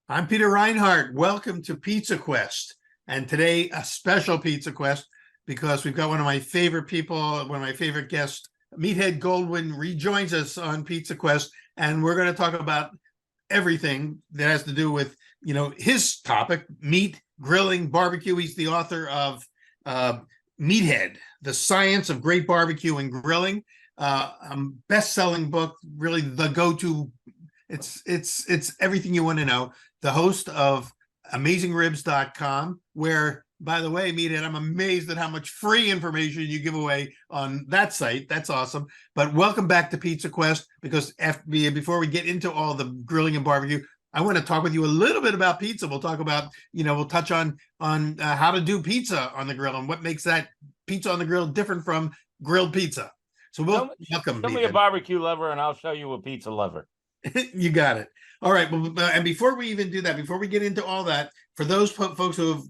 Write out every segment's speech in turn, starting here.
I'm Peter Reinhardt. Welcome to Pizza Quest. And today, a special Pizza Quest because we've got one of my favorite people, one of my favorite guests, Meathead Goldwyn, rejoins us on Pizza Quest. And we're going to talk about everything that has to do with, his topic, meat, grilling, barbecue. He's the author of Meathead, The Science of Great Barbecue and Grilling, a best-selling book, really the go-to. It's everything you want to know. The host of AmazingRibs.com, where, by the way, Meathead, I'm amazed at how much free information you give away on that site. That's awesome. But welcome back to Pizza Quest, because before we get into all the grilling and barbecue, I want to talk with you a little bit about pizza. We'll talk about, we'll touch on how to do pizza on the grill and what makes that pizza on the grill different from grilled pizza. So welcome. Show me a barbecue lover, and I'll show you a pizza lover. You got it. All right. Well, and before we even do that, before we get into all that, for those folks who have,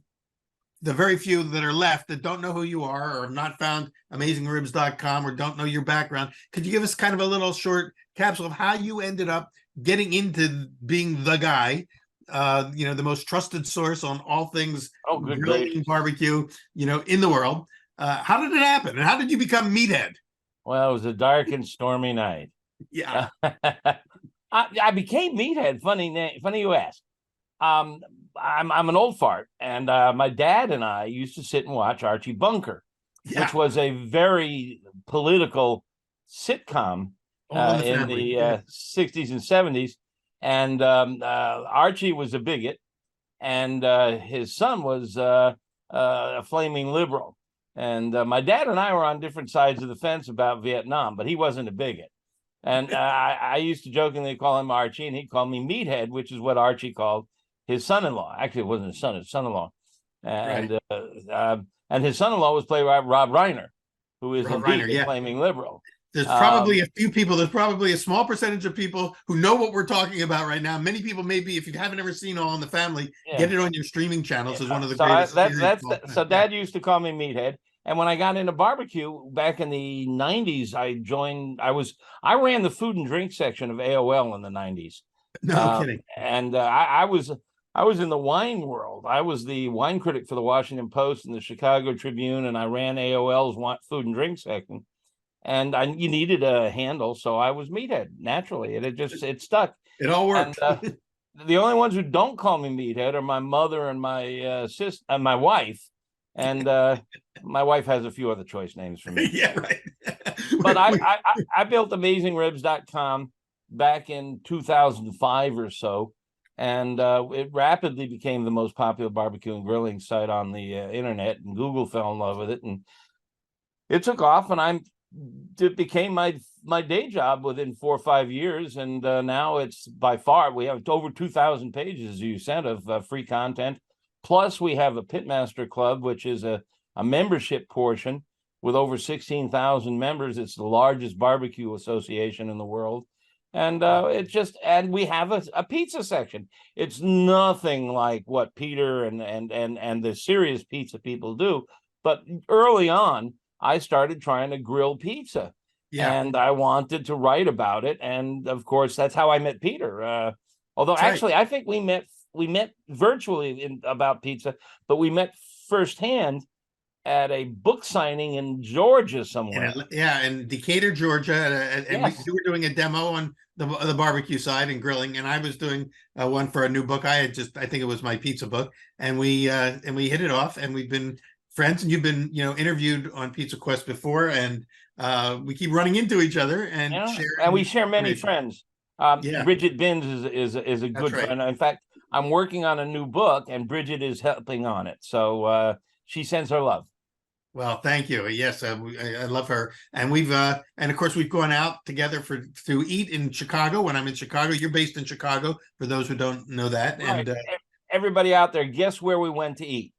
the very few that are left that don't know who you are or have not found AmazingRibs.com or don't know your background, could you give us kind of a little short capsule of how you ended up getting into being the guy, the most trusted source on all things grilling, barbecue, in the world? How did it happen? And how did you become Meathead? Well, it was a dark and stormy night. Yeah. I became Meathead. Funny you ask. I'm an old fart, and my dad and I used to sit and watch Archie Bunker, which was a very political sitcom in the 60s and 70s. And Archie was a bigot, and his son was a flaming liberal. And my dad and I were on different sides of the fence about Vietnam, but he wasn't a bigot. And I used to jokingly call him Archie, and he'd call me Meathead, which is what Archie called his son-in-law. Actually, it wasn't his son; his son-in-law. And and his son-in-law was played by Rob Reiner, who is a flaming liberal. There's probably a few people. There's probably a small percentage of people who know what we're talking about right now. Many people, maybe if you haven't ever seen All in the Family, get it on your streaming channels. Is one of the greatest. So Dad used to call me Meathead. And when I got into barbecue back in the 90s, I ran the food and drink section of AOL in the 90s. No kidding. And I was in the wine world. I was the wine critic for the Washington Post and the Chicago Tribune, and I ran AOL's food and drink section. And you needed a handle, so I was Meathead naturally. It stuck. It all worked. And, the only ones who don't call me Meathead are my mother and my sister and my wife. And my wife has a few other choice names for me. Yeah, right. But I built AmazingRibs.com back in 2005 or so, and it rapidly became the most popular barbecue and grilling site on the internet, and Google fell in love with it, and it took off, and it became my day job within 4 or 5 years, and now it's by far, we have over 2,000 pages, as you said, of free content. Plus, we have a Pitmaster Club, which is a membership portion with over 16,000 members. It's the largest barbecue association in the world. And and we have a pizza section. It's nothing like what Peter and the serious pizza people do. But early on, I started trying to grill pizza. Yeah. And I wanted to write about it. And of course, that's how I met Peter. Although actually, I think we met virtually about pizza, but we met firsthand at a book signing in Georgia somewhere. In Decatur, Georgia, and we were doing a demo on the barbecue side and grilling, and I was doing one for a new book. I think it was my pizza book, and we hit it off, and we've been friends. And you've been interviewed on Pizza Quest before, and we keep running into each other and we share many friends. Bridget Binns is a good friend. In fact, I'm working on a new book, and Bridget is helping on it. So she sends her love. Well, thank you. Yes, I love her. And and of course, we've gone out together to eat in Chicago. When I'm in Chicago, you're based in Chicago, for those who don't know that. Right. And everybody out there, guess where we went to eat?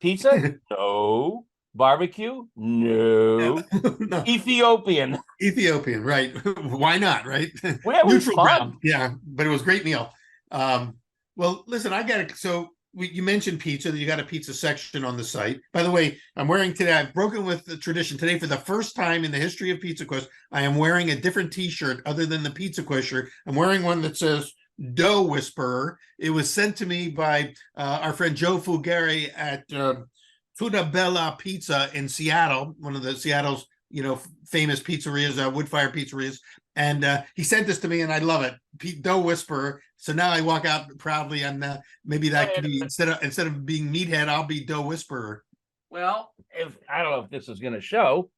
Pizza? No. Barbecue? No. No. Ethiopian, right? Why not, right? Well, neutral ground. Yeah, but it was a great meal. Well, listen, I got it. So you mentioned pizza, that you got a pizza section on the site. By the way, I'm wearing today, I've broken with the tradition. Today, for the first time in the history of Pizza Quest, I am wearing a different t-shirt other than the Pizza Quest shirt. I'm wearing one that says Dough Whisperer. It was sent to me by our friend Joe Fugari at Tuna Bella Pizza in Seattle, one of the Seattle's famous pizzerias, wood fire pizzerias. And he sent this to me, and I love it. Dough Whisperer. So now I walk out proudly, and maybe that could be instead of being Meathead, I'll be Dough Whisperer. Well, if I don't know if this is going to show,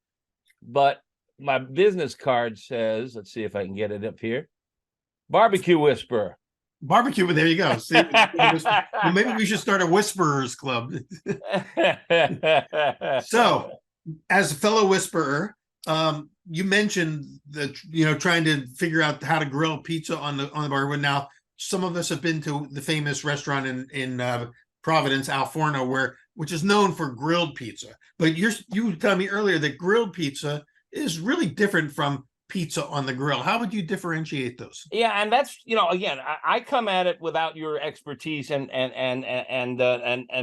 but my business card says, let's see if I can get it up here. Barbecue Whisperer. Barbecue, but there you go. See, well, maybe we should start a Whisperers Club. So, as a fellow whisperer, you mentioned that trying to figure out how to grill pizza on the bar. Now, some of us have been to the famous restaurant in Providence, Al Forno, which is known for grilled pizza. But you told me earlier that grilled pizza is really different from pizza on the grill. How would you differentiate those? Yeah, and that's again, I come at it without your expertise and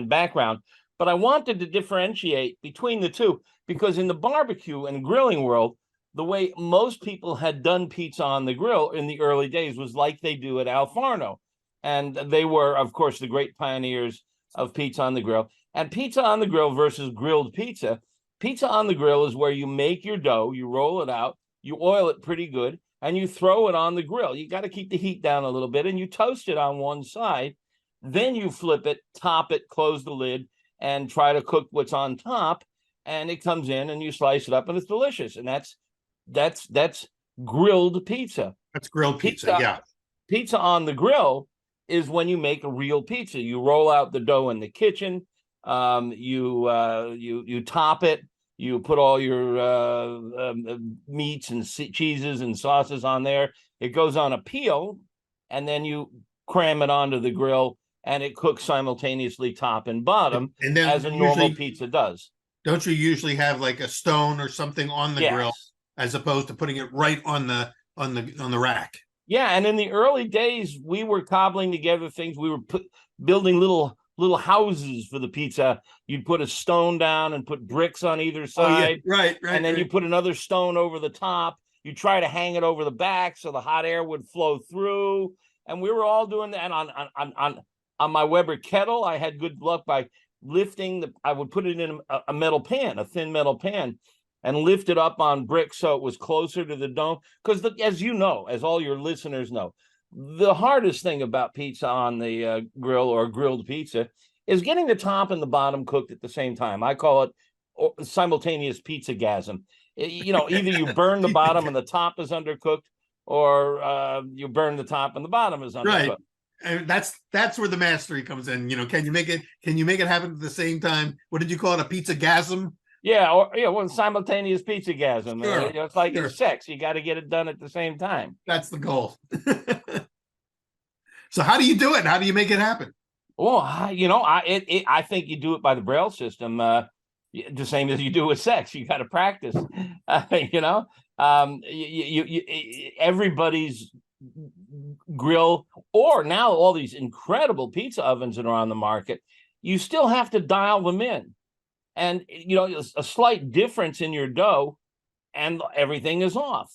background, but I wanted to differentiate between the two because in the barbecue and grilling world, the way most people had done pizza on the grill in the early days was like they do at Al Forno, and they were, of course, the great pioneers of pizza on the grill. And pizza on the grill versus grilled pizza. Pizza on the grill is where you make your dough, you roll it out, you oil it pretty good, and you throw it on the grill. You got to keep the heat down a little bit, and you toast it on one side. Then you flip it, top it, close the lid, and try to cook what's on top. And it comes in, and you slice it up, and it's delicious. And that's grilled pizza. That's grilled pizza, yeah. Pizza on the grill is when you make a real pizza. You roll out the dough in the kitchen. You top it. You put all your meats and cheeses and sauces on there. It goes on a peel, and then you cram it onto the grill, and it cooks simultaneously top and bottom, and then as a normal pizza does. Don't you usually have like a stone or something on the grill, as opposed to putting it right on the rack? Yeah, and in the early days, we were cobbling together things. We were building little houses for the pizza. You'd put a stone down and put bricks on either side. Oh, yeah. Right. And then you put another stone over the top. You try to hang it over the back so the hot air would flow through. And we were all doing that. And on my Weber kettle, I had good luck by lifting I would put it in a metal pan, a thin metal pan, and lift it up on bricks so it was closer to the dome. Because as you know, as all your listeners know, the hardest thing about pizza on the grill or grilled pizza is getting the top and the bottom cooked at the same time. I call it simultaneous pizza-gasm. Either you burn the bottom and the top is undercooked, or you burn the top and the bottom is undercooked. Right. And that's where the mastery comes in. Can you make it happen at the same time? What did you call it? A pizza-gasm? Yeah, simultaneous pizza-gasm. Sure. It's like in sex. You got to get it done at the same time. That's the goal. So how do you do it? How do you make it happen? Well, I think you do it by the Braille system, the same as you do with sex. You got to practice. Everybody's grill, or now all these incredible pizza ovens that are on the market, you still have to dial them in. And, a slight difference in your dough and everything is off.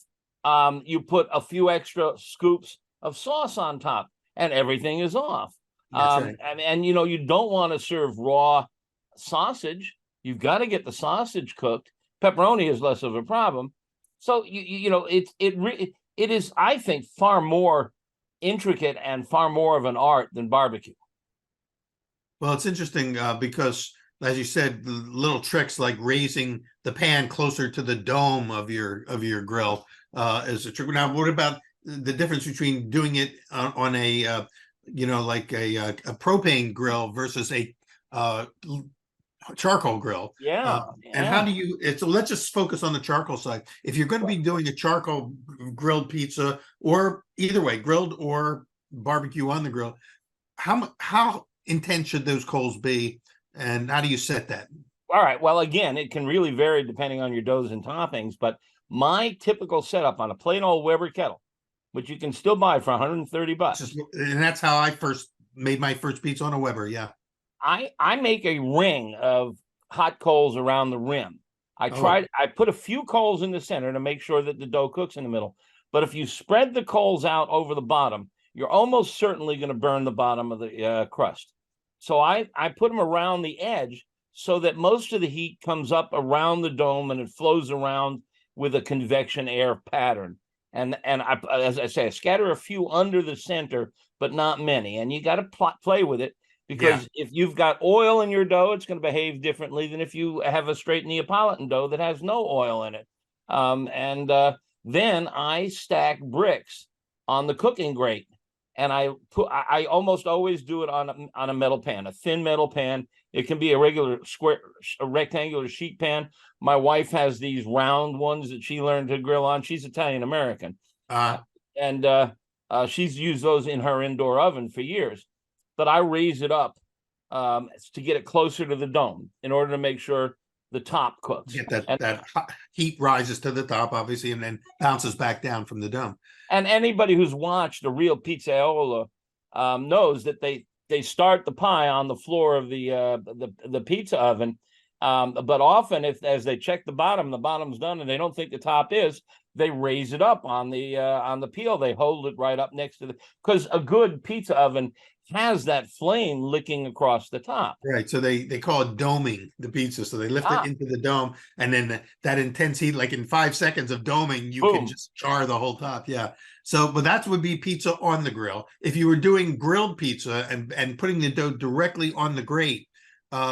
You put a few extra scoops of sauce on top and everything is off. Right. And you don't want to serve raw sausage. You've got to get the sausage cooked. Pepperoni is less of a problem. So, it is, I think, far more intricate and far more of an art than barbecue. Well, it's interesting because, as you said, the little tricks like raising the pan closer to the dome of your grill is a trick. Now, what about the difference between doing it on a like a propane grill versus a charcoal grill? Yeah. And how do you? So let's just focus on the charcoal side. If you're going to be doing a charcoal grilled pizza, or either way, grilled or barbecue on the grill, how intense should those coals be? And how do you set that? All right. Well, again, it can really vary depending on your doughs and toppings. But my typical setup on a plain old Weber kettle, which you can still buy for $130. And that's how I first made my first pizza on a Weber. Yeah. I make a ring of hot coals around the rim. I put a few coals in the center to make sure that the dough cooks in the middle. But if you spread the coals out over the bottom, you're almost certainly going to burn the bottom of the crust. So I put them around the edge so that most of the heat comes up around the dome and it flows around with a convection air pattern. And I, as I say, I scatter a few under the center, but not many. And you got to play with it, because if you've got oil in your dough, it's going to behave differently than if you have a straight Neapolitan dough that has no oil in it. Then I stack bricks on the cooking grate, and I almost always do it on a metal pan, a thin metal pan. It can be a regular a rectangular sheet pan. My wife has these round ones that she learned to grill on. She's Italian American, and she's used those in her indoor oven for years. But I raise it up to get it closer to the dome in order to make sure the top cooks. Get that hot heat rises to the top, obviously, and then bounces back down from the dome. And anybody who's watched a real pizzaiola knows that they start the pie on the floor of the pizza oven. But often, as they check the bottom's done, and they don't think the top is, they raise it up on the peel. They hold it right up next to because a good pizza oven has that flame licking across the top. Right. So they call it doming the pizza. So they lift it into the dome, and then that intense heat, like in 5 seconds of doming, you can just char the whole top. Yeah. So, but that would be pizza on the grill. If you were doing grilled pizza and putting the dough directly on the grate,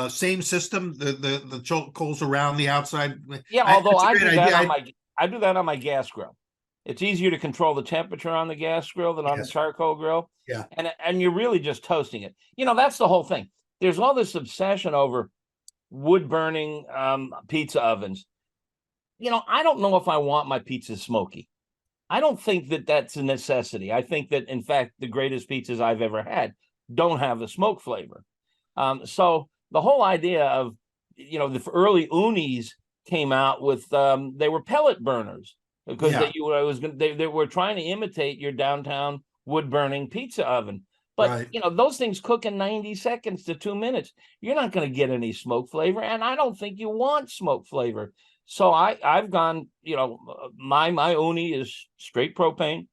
same system, the coals around the outside. Yeah, although I do that on my gas grill. It's easier to control the temperature on the gas grill than on the charcoal grill. Yeah. And you're really just toasting it. That's the whole thing. There's all this obsession over wood burning pizza ovens. I don't know if I want my pizza smoky. I don't think that that's a necessity. I think that, in fact, the greatest pizzas I've ever had don't have the smoke flavor. So the whole idea of, the early unis came out with, they were pellet burners, because they were trying to imitate your downtown wood burning pizza oven. But, those things cook in 90 seconds to 2 minutes. You're not going to get any smoke flavor. And I don't think you want smoke flavor. So I've gone, my uni is straight propane.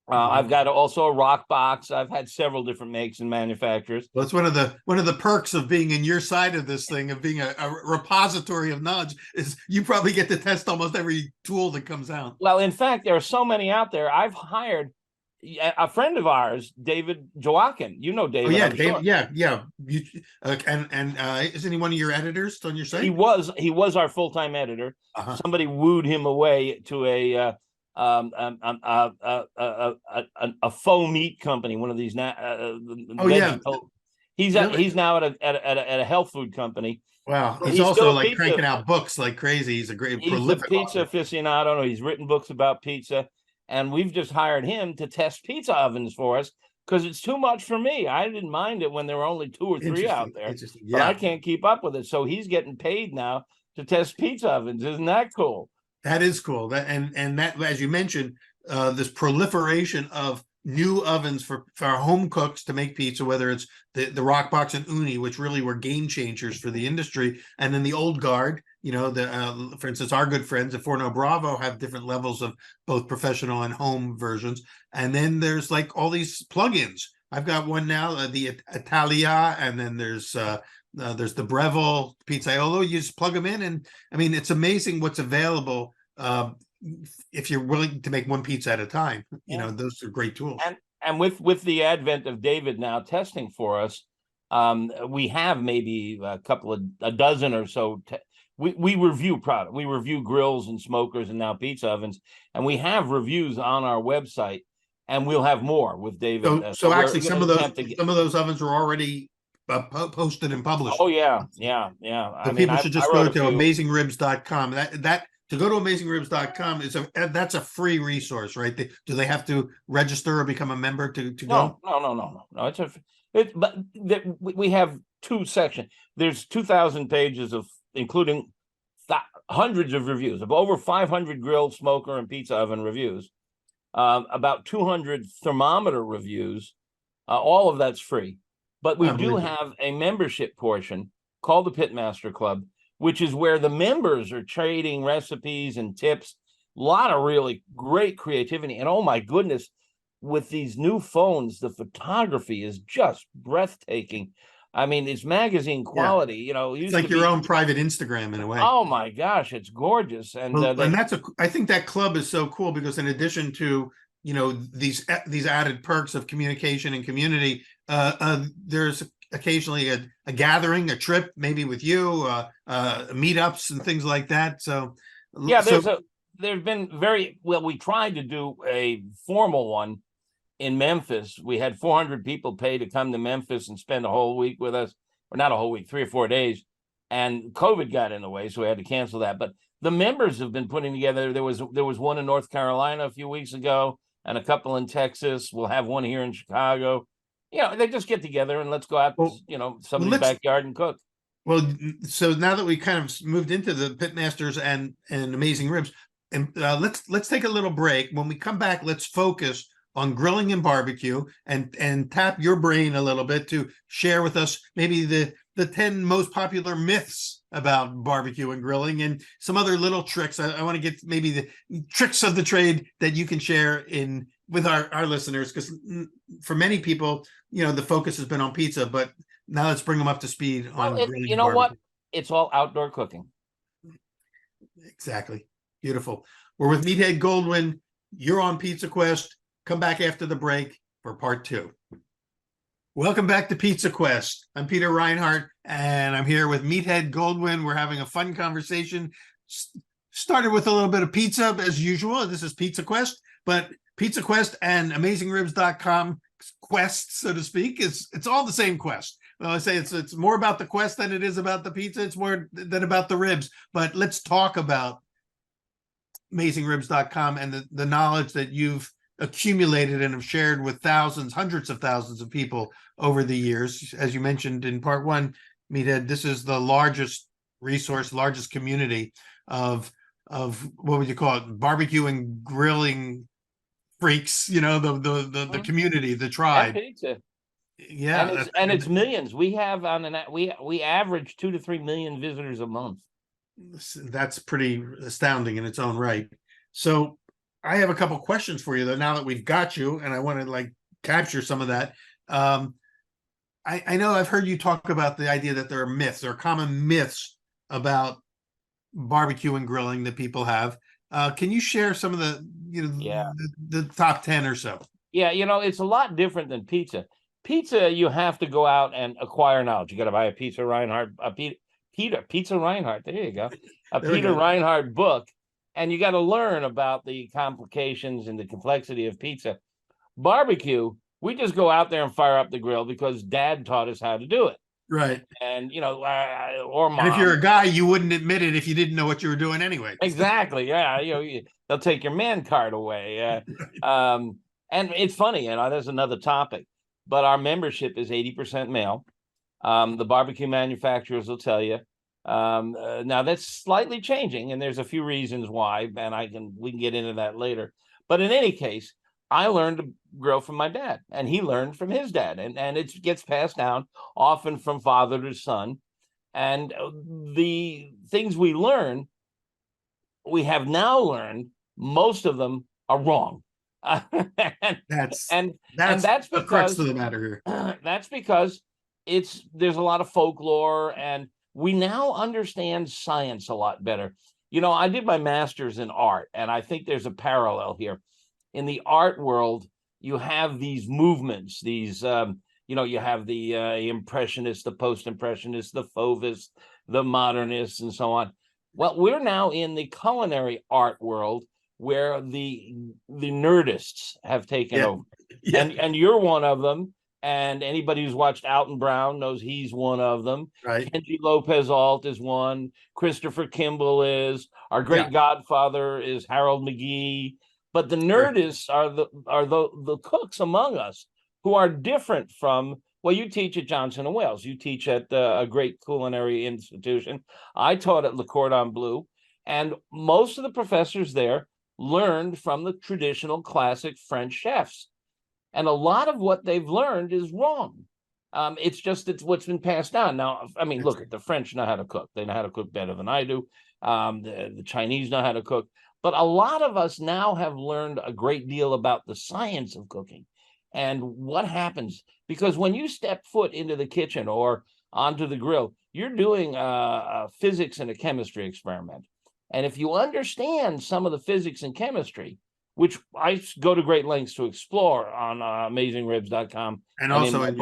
I've got also a rock box. I've had several different makes and manufacturers. Well, it's one of the perks of being in your side of this thing, of being a repository of knowledge, is you probably get to test almost every tool that comes out. Well, in fact, there are so many out there. I've hired a friend of ours, David Joachim. You know David. Oh, yeah, David. Yeah. Isn't he one of your editors on your site? He was our full-time editor. Somebody wooed him away to a faux meat company, one of these he's now at a health food company. Wow. He's also like cranking out books like crazy. He's a prolific pizza aficionado. He's written books about pizza, and we've just hired him to test pizza ovens for us, because it's too much for me. I didn't mind it when there were only 2 or 3 out there, but I can't keep up with it. So he's getting paid now to test pizza ovens. Isn't that cool? That is cool. That and that, as you mentioned, this proliferation of new ovens for home cooks to make pizza, whether it's the Rockbox and Uni, which really were game changers for the industry, and then the old guard. For instance, our good friends at Forno Bravo have different levels of both professional and home versions, and then there's like all these plugins. I've got one now, the Italia, and then there's the Breville Pizzaiolo. You just plug them in, and I mean, it's amazing what's available if you're willing to make one pizza at a time. Those are great tools. And with the advent of David now testing for us, we have maybe a dozen or so. We review product. We review grills and smokers and now pizza ovens, and we have reviews on our website, and we'll have more with David. So actually, some of those ovens are already posted and published. Oh yeah. So people should just go to AmazingRibs.com. That to go to AmazingRibs.com that's a free resource, right? Do they have to register or become a member to go? No. We have 2 sections. There's 2,000 pages of, including hundreds of reviews, of over 500 grill, smoker, and pizza oven reviews, about 200 thermometer reviews. All of that's free. But we do have a membership portion called the Pitmaster Club, which is where the members are trading recipes and tips. A lot of really great creativity. And oh my goodness, with these new phones, the photography is just breathtaking. I mean, it's magazine quality. You know, it It's used like to your be. own private Instagram in a way. Oh my gosh, it's gorgeous. And Well, they, and I think that club is so cool because in addition to, you know, these added perks of communication and community, there's occasionally a gathering, a trip, maybe with you, meetups and things like that. So yeah, so there's been very well. We tried to do a formal one in Memphis. We had 400 people pay to come to Memphis and spend a whole week with us, or not a whole week, 3 or 4 days. And COVID got in the way, so we had to cancel that. But the members have been putting together. There was one in North Carolina a few weeks ago, and a couple in Texas. We'll have one here in Chicago. You know, they just get together and let's go out, you know, somebody's backyard and cook. Well, so now that we kind of moved into the Pitmasters and Amazing Ribs, and let's take a little break. When we come back, let's focus on grilling and barbecue, and tap your brain a little bit to share with us maybe the 10 most popular myths about barbecue and grilling, and some other little tricks. I want to get maybe the tricks of the trade that you can share with our listeners, because for many people, you know, the focus has been on pizza, but now let's bring them up to speed on grilling. You know what? It's all outdoor cooking. Exactly. Beautiful. We're with Meathead Goldwyn. You're on Pizza Quest. Come back after the break for part 2. Welcome back to Pizza Quest. I'm Peter Reinhardt, and I'm here with Meathead Goldwyn. We're having a fun conversation. Started with a little bit of pizza as usual. This is Pizza Quest, but Pizza Quest and AmazingRibs.com quest, so to speak, it's all the same quest. Well, I say it's more about the quest than it is about the pizza. It's more than about the ribs. But let's talk about AmazingRibs.com and the knowledge that you've accumulated and have shared with thousands, hundreds of thousands of people over the years. As you mentioned in part 1, Meathead, this is the largest resource, largest community of what would you call it, barbecue and grilling freaks, you know, the community, the tribe. And pizza. Yeah, and it's millions. We have we average 2 to 3 million visitors a month. That's pretty astounding in its own right. So I have a couple questions for you though, now that we've got you, and I want to like capture some of that. I know I've heard you talk about the idea that there are myths, there are common myths about barbecue and grilling that people have. Can you share some of the, you know, the top 10 or so? Yeah, you know, it's a lot different than pizza. Pizza, you have to go out and acquire knowledge. You got to buy a Pizza Reinhardt, Pizza Reinhardt. There you go, Peter Reinhardt book, and you got to learn about the complications and the complexity of pizza. Barbecue, we just go out there and fire up the grill because Dad taught us how to do it. Right. And, you know, or Mom. And if you're a guy, you wouldn't admit it if you didn't know what you were doing anyway. Exactly. Yeah. You know, they'll take your man card away. And it's funny, you know, there's another topic, but our membership is 80% male. The barbecue manufacturers will tell you. Now that's slightly changing, and there's a few reasons why, and we can get into that later. But in any case, I learned to grill from my dad, and he learned from his dad, and it gets passed down often from father to son. And the things we learn, we have now learned, most of them are wrong. That's the crux of the matter here. That's because there's a lot of folklore, and we now understand science a lot better. You know, I did my master's in art, and I think there's a parallel here. In the art world, you have these movements, you know, you have the impressionists, the post-impressionists, the fauvists, the modernists, and so on. Well, we're now in the culinary art world where the nerdists have taken over. Yeah. And you're one of them. And anybody who's watched Alton Brown knows he's one of them. Right. Kenji Lopez Alt is one. Christopher Kimball is. Our great godfather is Harold McGee. But the nerdists are the cooks among us who are different from, well, you teach at Johnson & Wales. You teach at a great culinary institution. I taught at Le Cordon Bleu. And most of the professors there learned from the traditional classic French chefs. And a lot of what they've learned is wrong. It's what's been passed down. Now, I mean, look, the French know how to cook. They know how to cook better than I do. The Chinese know how to cook. But a lot of us now have learned a great deal about the science of cooking and what happens. Because when you step foot into the kitchen or onto the grill, you're doing a physics and a chemistry experiment. And if you understand some of the physics and chemistry, which I go to great lengths to explore on AmazingRibs.com. And also in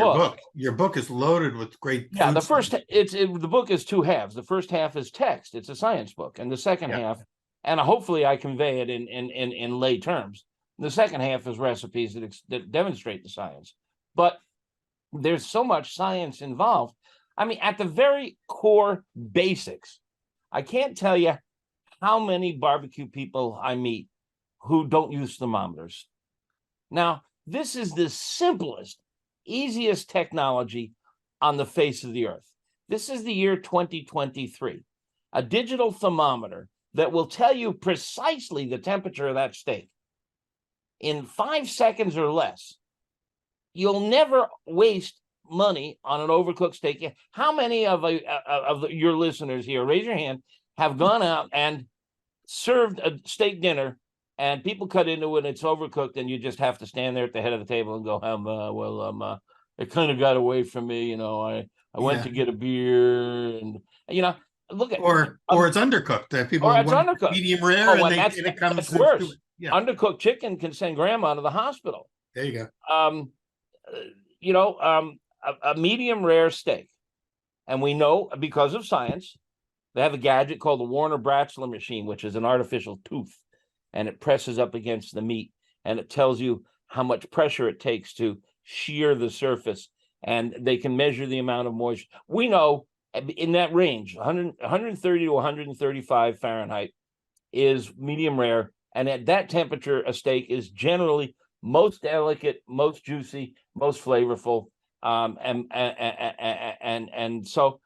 your book is loaded with great. Yeah, the book is two halves. The first half is text; it's a science book, and the second half, and hopefully I convey it in lay terms. The second half is recipes that demonstrate the science. But there's so much science involved. I mean, at the very core basics, I can't tell you how many barbecue people I meet who don't use thermometers. Now, this is the simplest, easiest technology on the face of the earth. This is the year 2023. A digital thermometer that will tell you precisely the temperature of that steak in 5 seconds or less. You'll never waste money on an overcooked steak. How many of your listeners here, raise your hand, have gone out and served a steak dinner and people cut into it and it's overcooked and you just have to stand there at the head of the table and go, it kind of got away from me. I went to get a beer and, look at or it's undercooked. People or it's undercooked. Medium rare, and it comes that's worse. Undercooked chicken can send grandma to the hospital. There you go. A medium rare steak, and we know because of science, they have a gadget called the Warner-Brachler machine, which is an artificial tooth, and it presses up against the meat, and it tells you how much pressure it takes to shear the surface, and they can measure the amount of moisture. We know in that range, 130 to 135 Fahrenheit is medium rare, and at that temperature, a steak is generally most delicate, most juicy, most flavorful, and so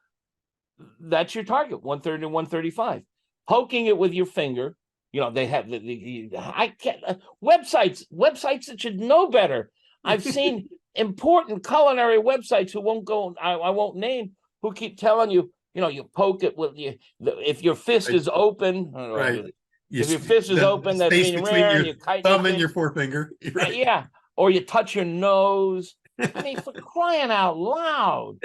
that's your target, 130 to 135. Poking it with your finger, they have websites that should know better. I've seen important culinary websites who won't go, I won't name, who keep telling you, you poke it with if your fist is open, right? If your fist is open, that's medium rare. Your thumb and your forefinger, right? Yeah, or you touch your nose. I mean, for crying out loud!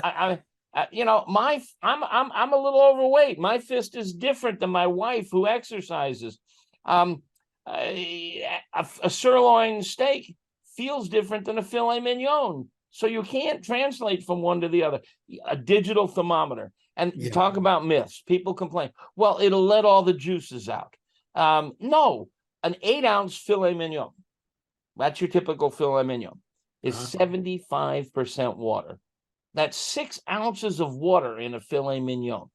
I'm a little overweight. My fist is different than my wife, who exercises. A sirloin steak feels different than a filet mignon, so you can't translate from one to the other. A digital thermometer, and you talk about myths. People complain, well, it'll let all the juices out. No, an 8-ounce filet mignon, that's your typical filet mignon, is 75% water. That's 6 ounces of water in a filet mignon.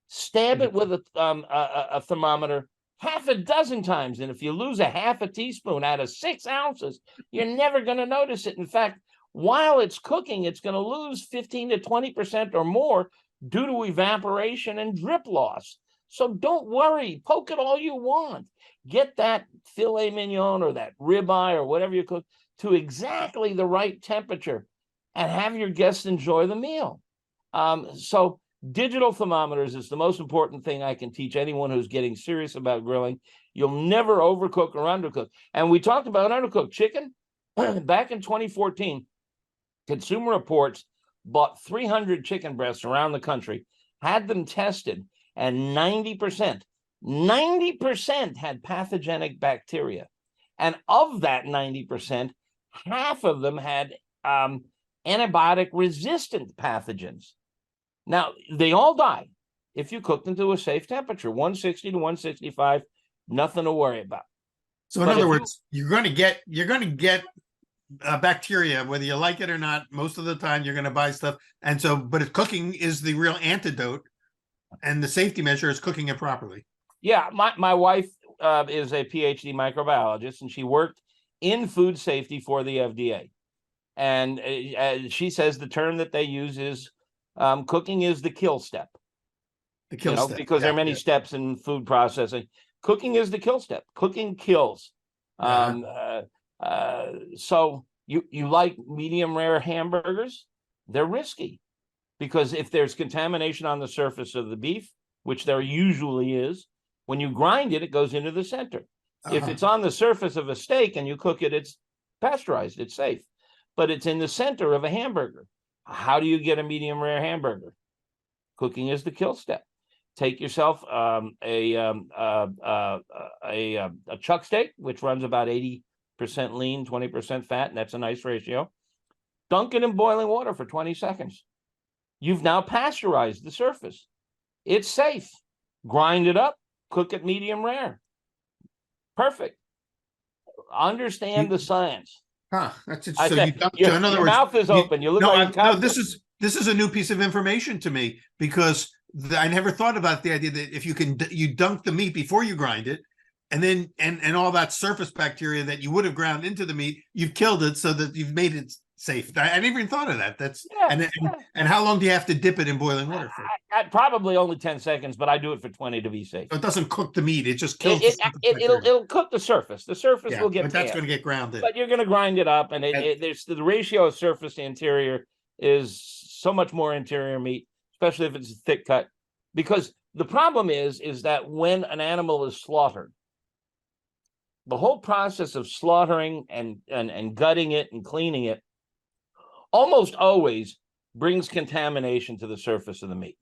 Stab it with a thermometer half a dozen times, and if you lose a half a teaspoon out of 6 ounces, you're never going to notice it. In fact, while it's cooking, it's going to lose 15 to 20% or more due to evaporation and drip loss. So don't worry, poke it all you want. Get that filet mignon or that ribeye or whatever you cook to exactly the right temperature and have your guests enjoy the meal. So digital thermometers is the most important thing I can teach anyone who's getting serious about grilling. You'll never overcook or undercook. And we talked about undercooked chicken. Back in 2014, Consumer Reports bought 300 chicken breasts around the country, had them tested, and 90% had pathogenic bacteria. And of that 90%, half of them had antibiotic-resistant pathogens. Now, they all die if you cook them to a safe temperature, 160 to 165, nothing to worry about. So in other words, you're going to get bacteria, whether you like it or not. Most of the time, you're going to buy stuff, but if cooking is the real antidote, and the safety measure is cooking it properly. Yeah, my wife is a PhD microbiologist, and she worked in food safety for the FDA. And she says the term that they use is cooking is the kill step. The kill step, because there are many steps in food processing. Cooking is the kill step. Cooking kills. So you like medium rare hamburgers? They're risky because if there's contamination on the surface of the beef, which there usually is, When you grind it, it goes into the center. If Uh-huh. it's on the surface of a steak and you cook it, it's pasteurized, it's safe. But it's in the center of a hamburger. How do you get a medium rare hamburger? Cooking is the kill step. Take yourself a chuck steak, which runs about 80% lean, 20% fat, and that's a nice ratio. Dunk it in boiling water for 20 seconds. You've now pasteurized the surface. It's safe. Grind it up, cook it medium rare. Perfect. Understand the science. Huh. That's it. I So said, in other your words, mouth is open. You look like no. This is a new piece of information to me because I never thought about the idea that if you dunk the meat before you grind it, and then and all that surface bacteria that you would have ground into the meat, you've killed it so that you've made it safe. I never even thought of that. That's and how long do you have to dip it in boiling water for? Probably only 10 seconds, but I do it for 20 to be safe. So it doesn't cook the meat; it just kills. It'll cook the surface. The surface will get. But that's going to get grounded. But you're going to grind it up, and there's the ratio of surface to interior is so much more interior meat, especially if it's a thick cut. Because the problem is that when an animal is slaughtered, the whole process of slaughtering and gutting it and cleaning it almost always brings contamination to the surface of the meat.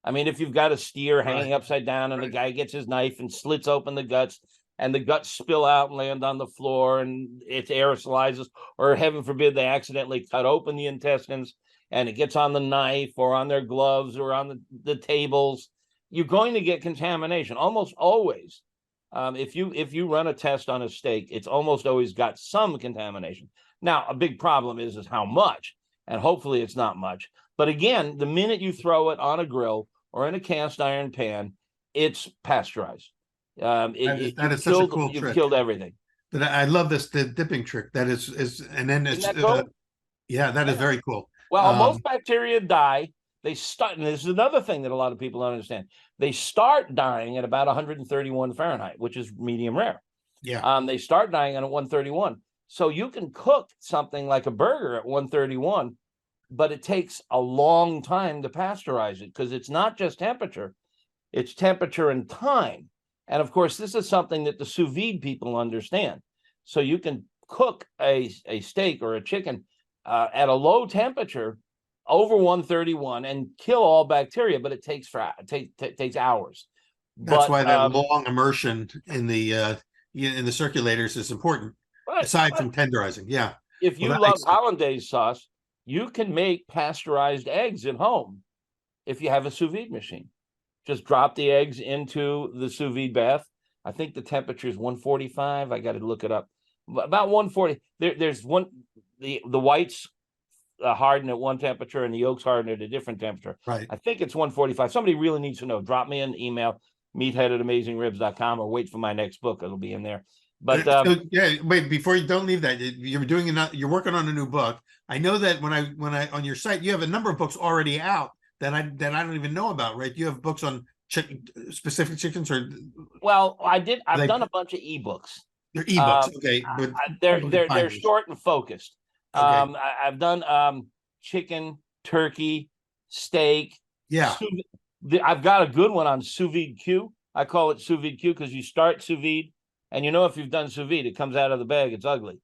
I mean, if you've got a steer hanging upside down and the guy gets his knife and slits open the guts and the guts spill out and land on the floor and it aerosolizes, or heaven forbid, they accidentally cut open the intestines and it gets on the knife or on their gloves or on the tables, you're going to get contamination almost always. If you run a test on a steak, it's almost always got some contamination. Now, a big problem is how much, and hopefully it's not much. But again, the minute you throw it on a grill or in a cast iron pan, it's pasteurized. That is such a cool trick. You've killed everything. But I love the dipping trick. That is and then it's that is very cool. Well, most bacteria die. They start, and this is another thing that a lot of people don't understand. They start dying at about 131 Fahrenheit, which is medium rare. Yeah. They start dying at 131. So you can cook something like a burger at 131, but it takes a long time to pasteurize it because it's not just temperature, it's temperature and time. And of course, this is something that the sous vide people understand. So you can cook a steak or a chicken at a low temperature over 131 and kill all bacteria, but it takes takes hours. That's why that long immersion in the circulators is important, aside from tenderizing. Yeah. If you love hollandaise sauce, you can make pasteurized eggs at home if you have a sous vide machine. Just drop the eggs into the sous vide bath. I think the temperature is 145. I got to look it up. About 140. There's one. The whites harden at one temperature and the yolks harden at a different temperature. Right. I think it's 145. Somebody really needs to know. Drop me an email, meathead@amazingribs.com, or wait for my next book. It'll be in there. But wait, before you don't leave that, you're working on a new book. I know that when I on your site, you have a number of books already out that I don't even know about, right? You have books on specific chickens or I've done a bunch of ebooks. They're ebooks, okay. But they're short and focused. Okay. I've done chicken, turkey, steak. Yeah. I've got a good one on sous vide Q. I call it sous vide Q because you start sous vide, and if you've done sous vide, it comes out of the bag, it's ugly.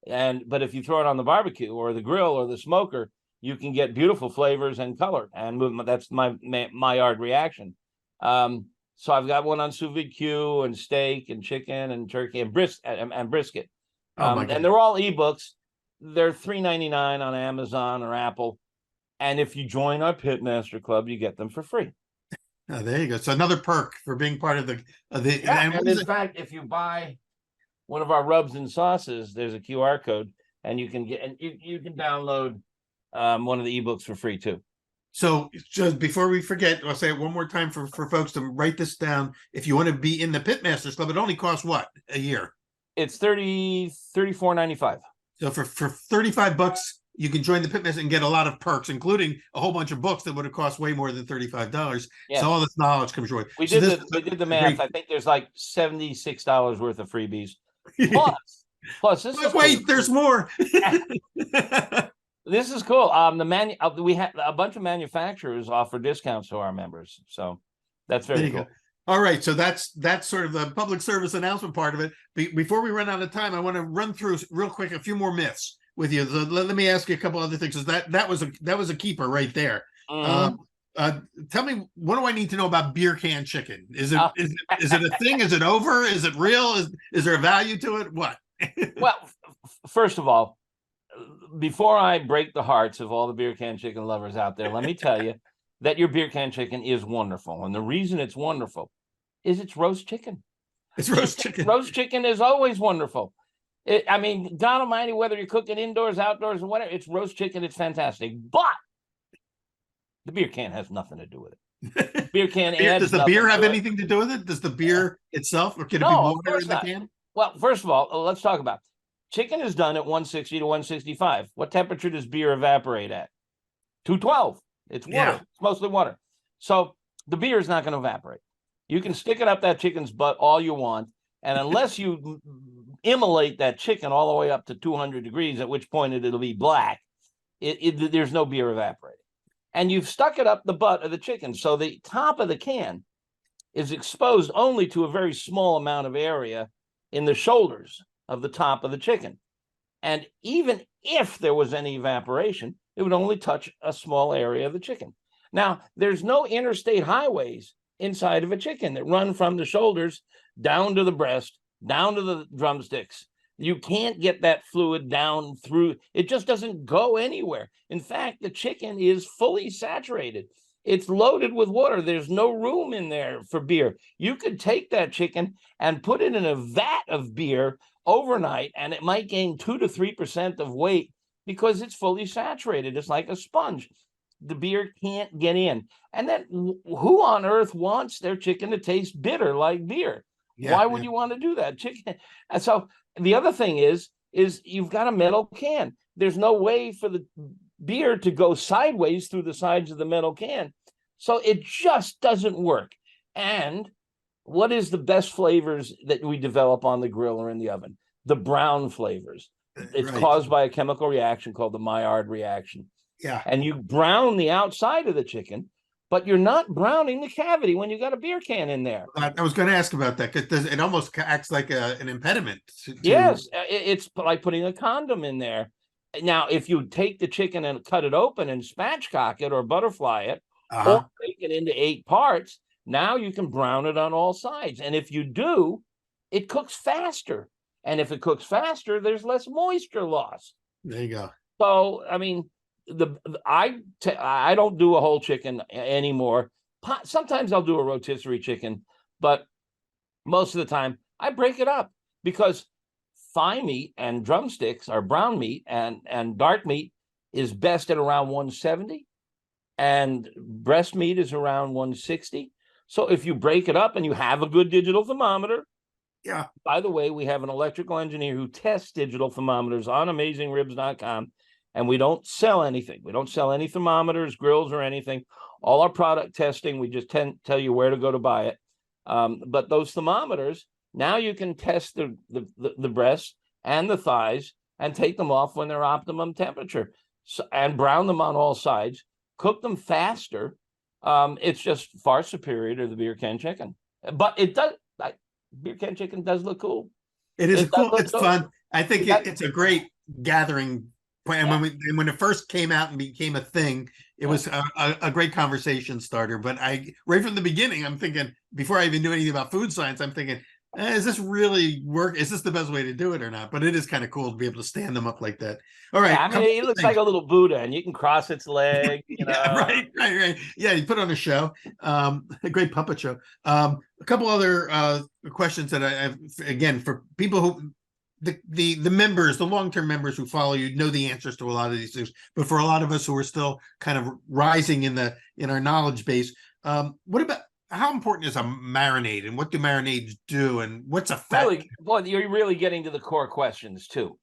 But if you throw it on the barbecue or the grill or the smoker, you can get beautiful flavors and color. And that's my Maillard reaction. So I've got one on sous vide Q and steak and chicken and turkey and brisket. And they're all ebooks. They're $3.99 on Amazon or Apple. And if you join our Pitmaster Club, you get them for free. Oh, there you go. So another perk for being part of the and in fact, if you buy one of our rubs and sauces, there's a QR code, and you can you can download one of the ebooks for free too. So just before we forget, I'll say it one more time for folks to write this down. If you want to be in the Pitmasters Club, it only costs what a year? It's $34.95. So for $35, you can join the Pitmaster and get a lot of perks, including a whole bunch of books that would have cost way more than $35. Yeah. So all this knowledge comes your way. We did the math. I think there's like $76 worth of freebies. Plus this is wait, there's more. This is cool. We have a bunch of manufacturers offer discounts to our members, so that's very cool. All right, so that's sort of the public service announcement part of it. Before we run out of time, I want to run through real quick a few more myths with you. So let me ask you a couple other things. That was a keeper right there. Mhm. Tell me, what do I need to know about beer can chicken? Is it Uh, is it a thing? Is it over? Is it real? Is there a value to it? What? well, first of all, before I break the hearts of all the beer can chicken lovers out there, let me tell you that your beer can chicken is wonderful. And the reason it's wonderful is it's roast chicken. It's roast chicken. Roast chicken is always wonderful. I mean, God Almighty, whether you're cooking indoors, outdoors, or whatever, it's roast chicken. It's fantastic. But the beer can has nothing to do with it. Beer can Does the beer have anything to do with it? Does the beer itself, or can it be water in the can? Well, first of all, let's talk about chicken is done at 160 to 165. What temperature does beer evaporate at? 212. It's water. Yeah. It's mostly water. So the beer is not going to evaporate. You can stick it up that chicken's butt all you want, and unless you immolate that chicken all the way up to 200 degrees, at which point it'll be black, there's no beer evaporating. And you've stuck it up the butt of the chicken, so the top of the can is exposed only to a very small amount of area in the shoulders of the top of the chicken. And even if there was any evaporation, it would only touch a small area of the chicken. Now, there's no interstate highways inside of a chicken that run from the shoulders down to the breast, down to the drumsticks. You can't get that fluid down through. It just doesn't go anywhere. In fact, the chicken is fully saturated. It's loaded with water. There's no room in there for beer. You could take that chicken and put it in a vat of beer overnight, and it might gain 2 to 3% of weight because it's fully saturated. It's like a sponge. The beer can't get in. And then who on earth wants their chicken to taste bitter like beer? Yeah, why would you want to do that? Chicken. And so the other thing is you've got a metal can. There's no way for the beer to go sideways through the sides of the metal can. So it just doesn't work. And what is the best flavors that we develop on the grill or in the oven? The brown flavors. It's caused by a chemical reaction called the Maillard reaction. Yeah. And you brown the outside of the chicken, but you're not browning the cavity when you got a beer can in there. I was going to ask about that because it almost acts like an impediment. Yes, it's like putting a condom in there. Now, if you take the chicken and cut it open and spatchcock it or butterfly it, or break it into 8 parts, now you can brown it on all sides. And if you do, it cooks faster. And if it cooks faster, there's less moisture loss. There you go. So, I mean, I don't do a whole chicken anymore. Sometimes I'll do a rotisserie chicken, but most of the time I break it up because thigh meat and drumsticks are brown meat, and dark meat is best at around 170, and breast meat is around 160. So if you break it up and you have a good digital thermometer, yeah. By the way, we have an electrical engineer who tests digital thermometers on AmazingRibs.com. And we don't sell anything. We don't sell any thermometers, grills, or anything. All our product testing, we just tell you where to go to buy it. But those thermometers, now you can test the breasts and the thighs and take them off when they're optimum temperature, and brown them on all sides, cook them faster. It's just far superior to the beer can chicken. But it does, beer can chicken does look cool. It is cool. It's fun. I think it's a great gathering. And when it first came out and became a thing, it was a great conversation starter. But right from the beginning, I'm thinking, before I even knew anything about food science, I'm thinking, is this really work? Is this the best way to do it or not? But it is kind of cool to be able to stand them up like that. All right. Yeah, I mean, it looks like a little Buddha, and you can cross its leg. You know? Right. Yeah, you put on a show, a great puppet show. A couple other questions that I have, again, for people who, the members, the long-term members who follow you know the answers to a lot of these things, but for a lot of us who are still kind of rising in our knowledge base, what about, how important is a marinade, and what do marinades do, and what's effect? Well, you're really getting to the core questions too.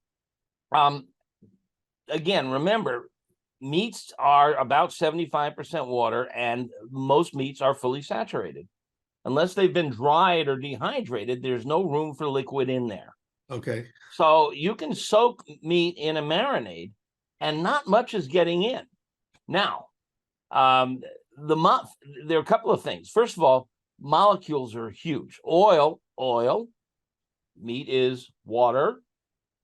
Again, remember, meats are about 75% water, and most meats are fully saturated. Unless they've been dried or dehydrated, there's no room for liquid in there. Okay. So you can soak meat in a marinade and not much is getting in. Now, there are a couple of things. First of all, molecules are huge. Oil, meat is water,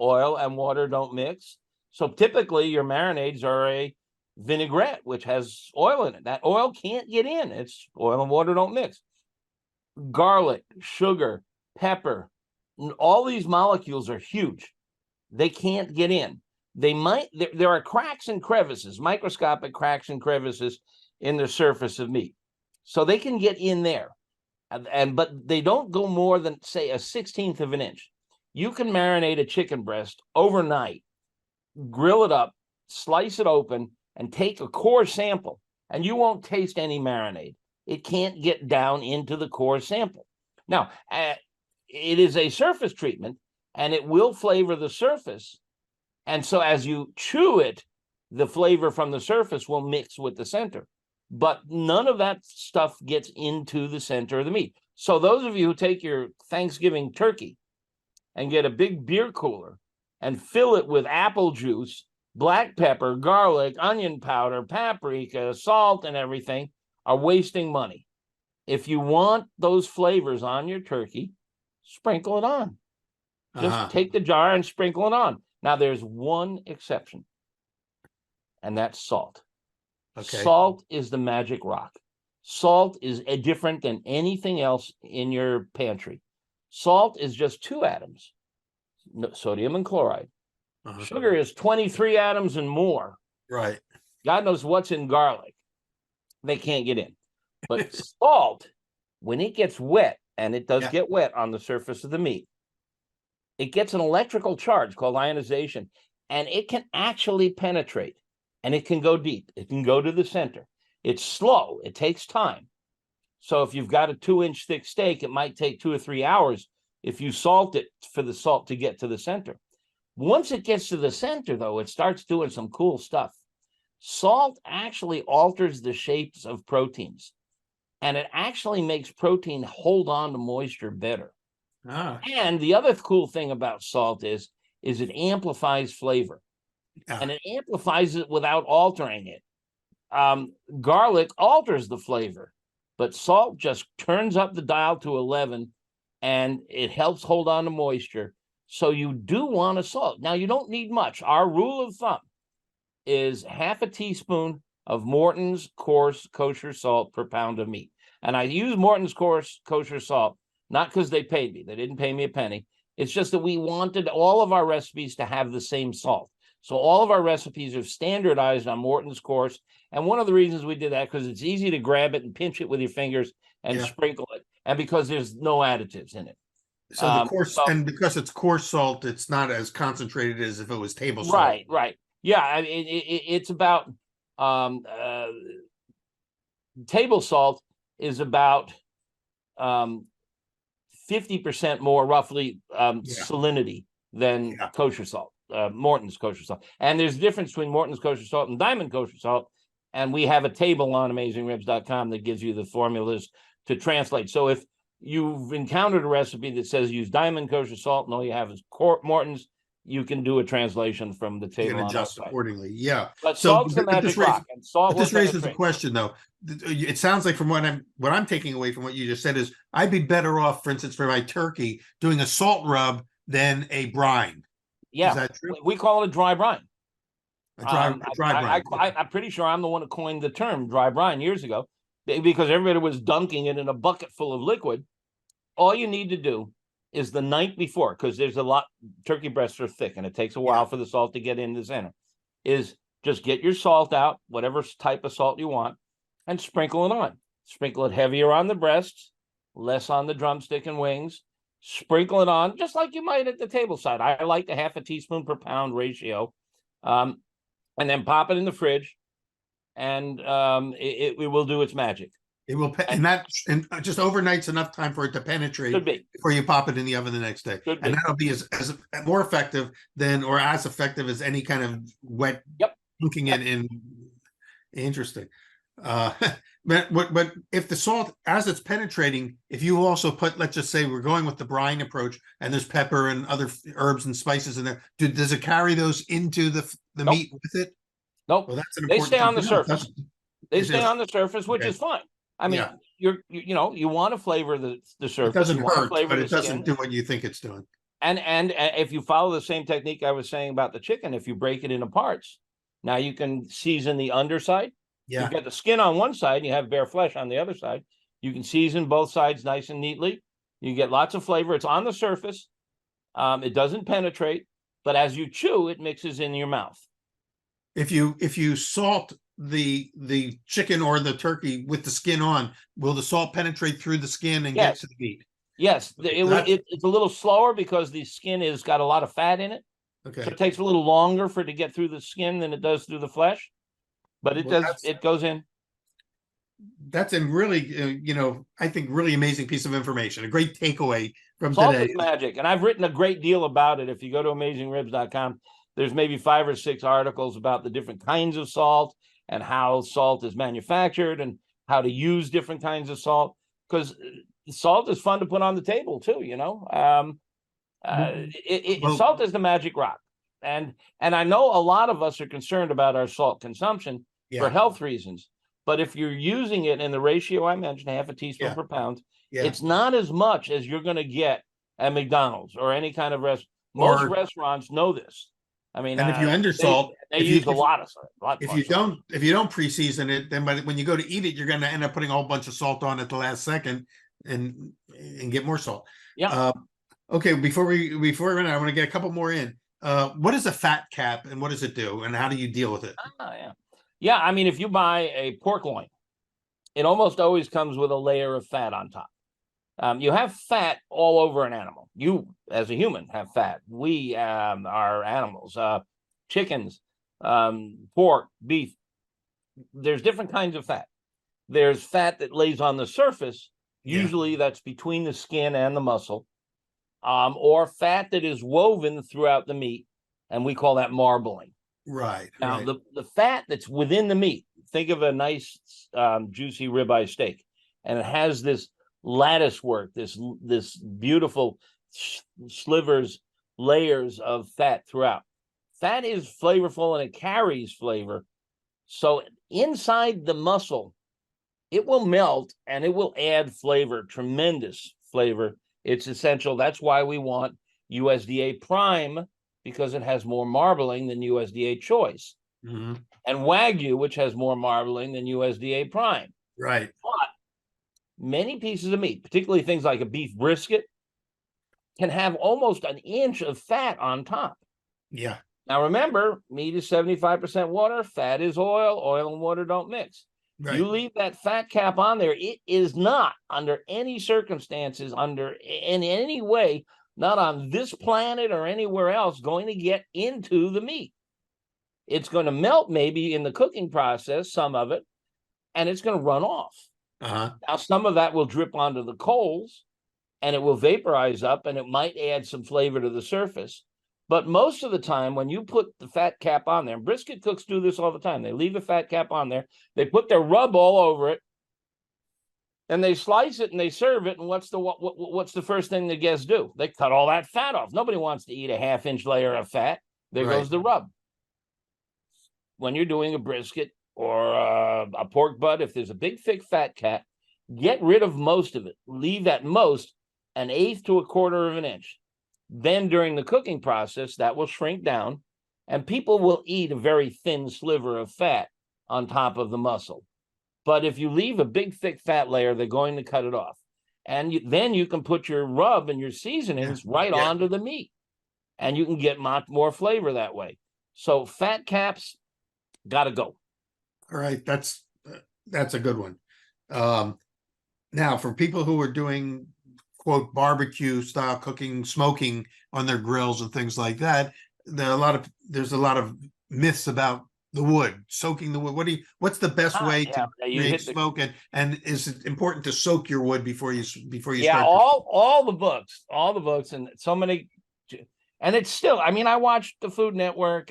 oil and water don't mix. So typically your marinades are a vinaigrette, which has oil in it. That oil can't get in. It's oil and water don't mix. Garlic, sugar, pepper, all these molecules are huge. They can't get in. There are cracks and crevices, microscopic cracks and crevices in the surface of meat. So they can get in there. But they don't go more than, say, a 1/16 of an inch. You can marinate a chicken breast overnight, grill it up, slice it open, and take a core sample, and you won't taste any marinade. It can't get down into the core sample. Now, it is a surface treatment, and it will flavor the surface. And so as you chew it, the flavor from the surface will mix with the center. But none of that stuff gets into the center of the meat. So those of you who take your Thanksgiving turkey and get a big beer cooler and fill it with apple juice, black pepper, garlic, onion powder, paprika, salt, and everything, are wasting money. If you want those flavors on your turkey, sprinkle it on. Just take the jar and sprinkle it on. Now, there's one exception, and that's salt. Okay. Salt is the magic rock. Salt is different than anything else in your pantry. Salt is just 2 atoms, sodium and chloride. Sugar is 23 atoms and more. Right. God knows what's in garlic. They can't get in. But salt, when it gets wet, and it does get wet on the surface of the meat, it gets an electrical charge called ionization, and it can actually penetrate, and it can go deep. It can go to the center. It's slow. It takes time. So if you've got a 2-inch thick steak, it might take 2 or 3 hours if you salt it for the salt to get to the center. Once it gets to the center, though, it starts doing some cool stuff. Salt actually alters the shapes of proteins, and it actually makes protein hold on to moisture better. And the other cool thing about salt is it amplifies flavor, and it amplifies it without altering it. Garlic alters the flavor, but salt just turns up the dial to 11, and it helps hold on to moisture. So you do want to salt. Now, you don't need much. Our rule of thumb is half a teaspoon of Morton's coarse kosher salt per pound of meat. And I use Morton's coarse kosher salt, not because they paid me. They didn't pay me a penny. It's just that we wanted all of our recipes to have the same salt. So all of our recipes are standardized on Morton's coarse. And one of the reasons we did that, because it's easy to grab it and pinch it with your fingers and sprinkle it. And because there's no additives in it. So the coarse, and because it's coarse salt, it's not as concentrated as if it was table salt. Right, right. Yeah, it's about table salt is about 50% more roughly salinity than kosher salt, Morton's kosher salt. And there's a difference between Morton's kosher salt and Diamond kosher salt. And we have a table on AmazingRibs.com that gives you the formulas to translate. So if you've encountered a recipe that says use Diamond kosher salt and all you have is Morton's, you can do a adjust from the table. You can adjust accordingly. Yeah. But salt's the magic rock. And salt this raises a question, though. It sounds like from what I'm taking away from what you just said is I'd be better off, for instance, for my turkey, doing a salt rub than a brine. Yeah. Is that true? We call it a dry brine. A dry brine. I'm pretty sure I'm the one who coined the term dry brine years ago, because everybody was dunking it in a bucket full of liquid. All you need to do is the night before, because there's a lot, turkey breasts are thick and it takes a while for the salt to get in the center, is just get your salt out, whatever type of salt you want, and sprinkle it on. Sprinkle it heavier on the breasts, less on the drumstick and wings. Sprinkle it on just like you might at the table side. I like a half a teaspoon per pound ratio, and then pop it in the fridge, and it will do its magic. It will, and just overnight's enough time for it to penetrate before you pop it in the oven the next day. And that'll be as more effective than, or as effective as any kind of wet cooking it in. Interesting. But if the salt, as it's penetrating, if you also put, let's just say we're going with the brine approach, and there's pepper and other herbs and spices in there, does it carry those into the meat with it? Nope. Well, that's an important. They stay on the surface. They stay on the surface, which is fine. I mean, Yeah. you want to flavor the It surface. doesn't You want to hurt, flavor but the it doesn't skin. do what you think it's doing. And if you follow the same technique I was saying about the chicken, if you break it into parts, now you can season the underside. Yeah. You've got the skin on one side and you have bare flesh on the other side. You can season both sides nice and neatly. You get lots of flavor. It's on the surface. It doesn't penetrate, but as you chew, it mixes in your mouth. If you salt the chicken or the turkey with the skin on, will the salt penetrate through the skin and get Yes. to the meat? Yes, it's a little slower because the skin has got a lot of fat in it. Okay. So it takes a little longer for it to get through the skin than it does through the flesh, but it Well, does. It goes in. That's a really, I think really amazing piece of information. A great takeaway from Salt today. is magic, and I've written a great deal about it. If you go to AmazingRibs.com, there's maybe 5 or 6 articles about the different kinds of salt and how salt is manufactured and how to use different kinds of salt, because salt is fun to put on the table too. Salt is the magic rock, and I know a lot of us are concerned about our salt consumption for health reasons. But if you're using it in the ratio I mentioned, half a teaspoon per pound, it's not as much as you're going to get at McDonald's or any kind of restaurant. Most restaurants know this. I mean, and if you undersalt, they use a lot of salt. If you don't pre-season it, then when you go to eat it, you're going to end up putting a whole bunch of salt on at the last second and get more salt. Yeah. Okay. Before we run out, I want to get a couple more in. What is a fat cap and what does it do and how do you deal with it? Yeah, I mean, if you buy a pork loin, it almost always comes with a layer of fat on top. You have fat all over an animal. You, as a human, have fat. We are animals. Chickens, pork, beef. There's different kinds of fat. There's fat that lays on the surface. Usually that's between the skin and the muscle. Or fat that is woven throughout the meat, and we call that marbling. Right. Now, the fat that's within the meat, think of a nice, juicy ribeye steak, and it has this lattice work, this beautiful slivers, layers of fat throughout. Fat is flavorful and it carries flavor. So inside the muscle, it will melt and it will add flavor, tremendous flavor. It's essential. That's why we want USDA Prime, because it has more marbling than USDA Choice. Mm-hmm. And Wagyu, which has more marbling than USDA Prime. Right. But many pieces of meat, particularly things like a beef brisket, can have almost an inch of fat on top. Yeah. Now, remember, meat is 75% water, fat is oil, oil and water don't mix. Right. You leave that fat cap on there, it is not, under any circumstances, in any way, not on this planet or anywhere else, going to get into the meat. It's going to melt maybe in the cooking process, some of it, and it's going to run off. Now, some of that will drip onto the coals, and it will vaporize up, and it might add some flavor to the surface. But most of the time, when you put the fat cap on there, and brisket cooks do this all the time, they leave a fat cap on there, they put their rub all over it, and they slice it and they serve it. And what's the first thing the guests do? They cut all that fat off. Nobody wants to eat a half-inch layer of fat. There goes the rub. When you're doing a brisket or a pork butt, if there's a big, thick fat cap, get rid of most of it. Leave at most 1/8 to 1/4 of an inch. Then during the cooking process, that will shrink down, and people will eat a very thin sliver of fat on top of the muscle. But if you leave a big, thick fat layer, they're going to cut it off. And then you can put your rub and your seasonings onto the meat, and you can get more flavor that way. So fat caps, got to go. All right, that's a good one. Now, for people who are doing, quote, barbecue style cooking, smoking on their grills and things like that, there's a lot of myths about the wood, soaking the wood. What's the best way to create smoke? And is it important to soak your wood before you start? all the books and so many, and it's still, I mean, I watched the Food Network.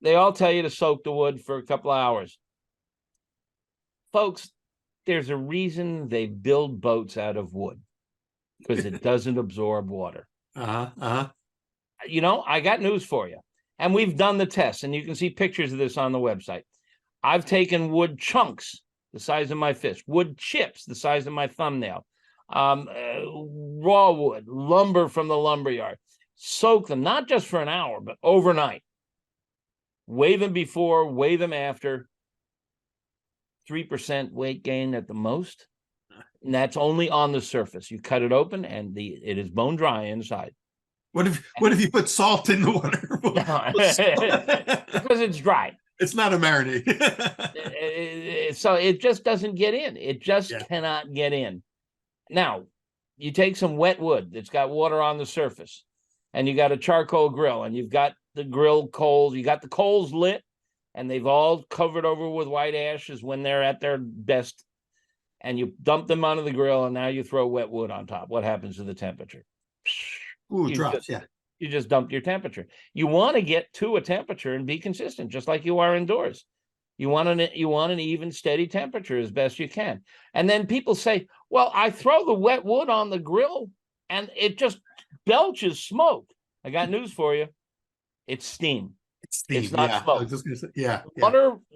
They all tell you to soak the wood for a couple of hours. Folks, there's a reason they build boats out of wood, because it doesn't absorb water. I got news for you. And we've done the tests, and you can see pictures of this on the website. I've taken wood chunks the size of my fist, wood chips the size of my thumbnail, raw wood, lumber from the lumber yard. Soak them, not just for an hour, but overnight. Weigh them before, weigh them after. 3% weight gain at the most. And that's only on the surface. You cut it open and it is bone dry inside. What if you put salt in the water? Because it's dry. It's not a marinade. So it just doesn't get in. It just cannot get in. Now, you take some wet wood that's got water on the surface, and you got a charcoal grill, and you've got the grill coals. You got the coals lit, and they've all covered over with white ashes when they're at their best. And you dump them onto the grill, and now you throw wet wood on top. What happens to the temperature? Ooh, drops, You just dumped your temperature. You want to get to a temperature and be consistent, just like you are indoors. You want an even, steady temperature as best you can. And then people say, well, I throw the wet wood on the grill and it just belches smoke. I got news for you. It's steam. It's not smoke. I was just gonna say,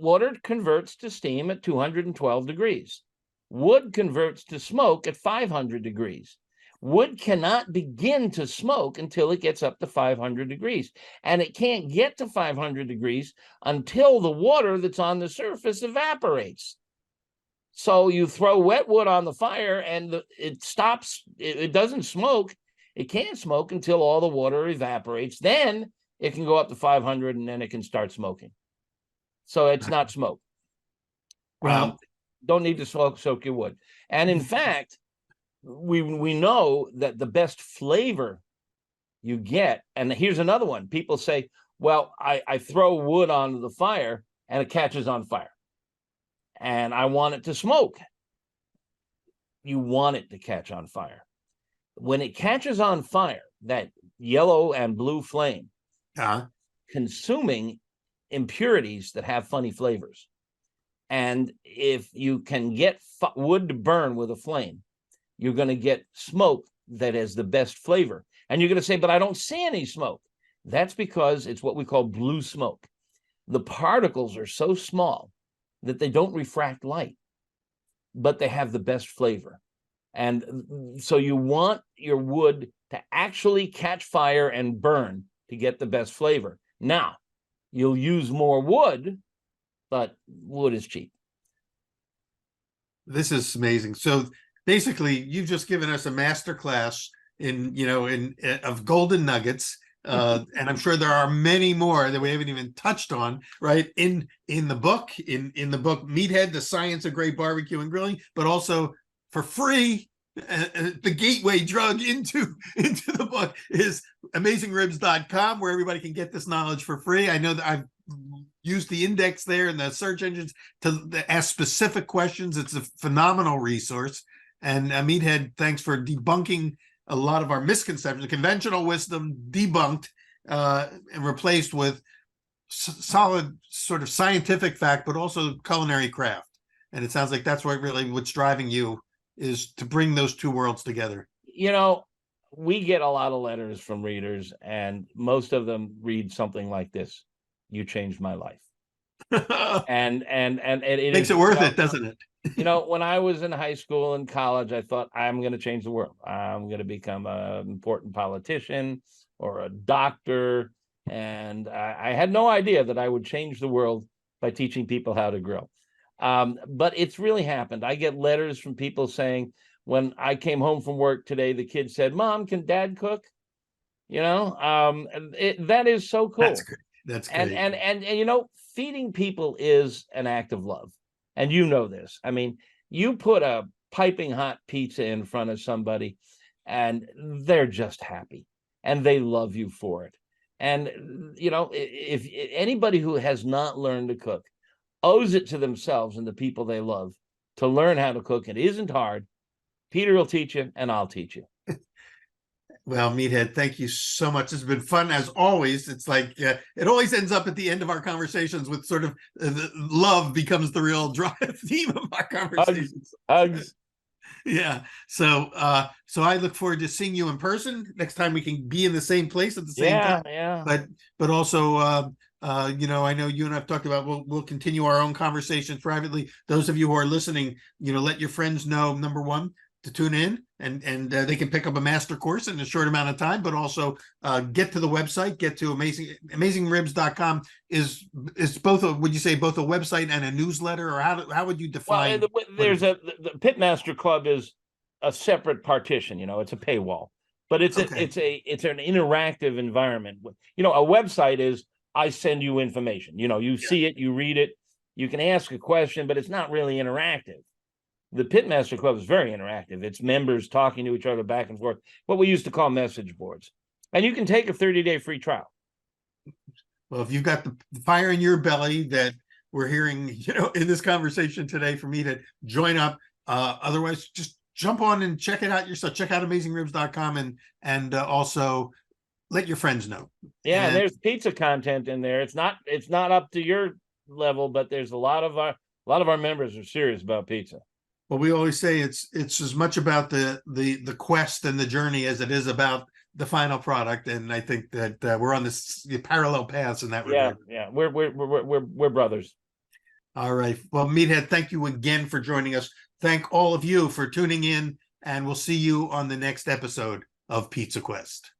Water converts to steam at 212 degrees. Wood converts to smoke at 500 degrees. Wood cannot begin to smoke until it gets up to 500 degrees. And it can't get to 500 degrees until the water that's on the surface evaporates. So you throw wet wood on the fire and it stops. It doesn't smoke. It can't smoke until all the water evaporates. Then it can go up to 500 and then it can start smoking. So it's not smoke. Well, don't need to soak your wood. And in fact, we know that the best flavor you get, and here's another one. People say, well, I throw wood onto the fire and it catches on fire. And I want it to smoke. You want it to catch on fire. When it catches on fire, that yellow and blue flame, consuming impurities that have funny flavors. And if you can get wood to burn with a flame, you're going to get smoke that has the best flavor. And you're going to say, but I don't see any smoke. That's because it's what we call blue smoke. The particles are so small that they don't refract light, but they have the best flavor. And so you want your wood to actually catch fire and burn to get the best flavor. Now, you'll use more wood, but wood is cheap. This is amazing. So basically, you've just given us a master class of golden nuggets, and I'm sure there are many more that we haven't even touched on. Right in the book, in the book Meathead: The Science of Great Barbecue and Grilling, but also for free. The gateway drug into the book is AmazingRibs.com, where everybody can get this knowledge for free. I know that I've used the index there and the search engines to ask specific questions. It's a phenomenal resource. And Meathead, thanks for debunking a lot of our misconceptions, conventional wisdom debunked and replaced with solid sort of scientific fact, but also culinary craft. And it sounds like that's what's driving you, is to bring those two worlds together. You know, we get a lot of letters from readers, and most of them read something like this: "You changed my life." and it makes it worth it, doesn't it? You know, when I was in high school and college, I thought, I'm going to change the world. I'm going to become an important politician or a doctor. And I had no idea that I would change the world by teaching people how to grill. But it's really happened. I get letters from people saying, when I came home from work today, the kid said, "Mom, can Dad cook?" You know, that is so cool. That's great. That's great. And you know, feeding people is an act of love. And you know this. I mean, you put a piping hot pizza in front of somebody and they're just happy and they love you for it. And, you know, if anybody who has not learned to cook owes it to themselves and the people they love to learn how to cook. It isn't hard. Peter will teach you and I'll teach you. Well, Meathead, thank you so much. It's been fun as always. It's like it always ends up at the end of our conversations with sort of love becomes the real drive theme of our conversations. Hugs. Yeah. So I look forward to seeing you in person next time we can be in the same place at the same time. Yeah. But also I know you and I've talked about, we'll continue our own conversations privately. Those of you who are listening, let your friends know, number one, to tune in, and they can pick up a master course in a short amount of time, but also get to the website, get to amazingribs.com. Is both would you say both a website and a newsletter, or how would you define? Well, there's the Pitmaster Club is a separate partition, it's a paywall, but it's an interactive environment. A website is, I send you information, you see it, you read it, you can ask a question, but it's not really interactive. The Pitmaster Club is very interactive. It's members talking to each other back and forth, what we used to call message boards. And you can take a 30-day free trial. Well, if you've got the fire in your belly that we're hearing, in this conversation today, for me to join up. Otherwise, just jump on and check it out yourself. Check out amazingribs.com and also let your friends know. Yeah, and there's pizza content in there. It's not up to your level, but there's a lot of our members are serious about pizza. Well, we always say it's as much about the quest and the journey as it is about the final product, and I think that we're on this parallel paths in that regard. Yeah, we're brothers. All right. Well, Meathead, thank you again for joining us. Thank all of you for tuning in, and we'll see you on the next episode of Pizza Quest.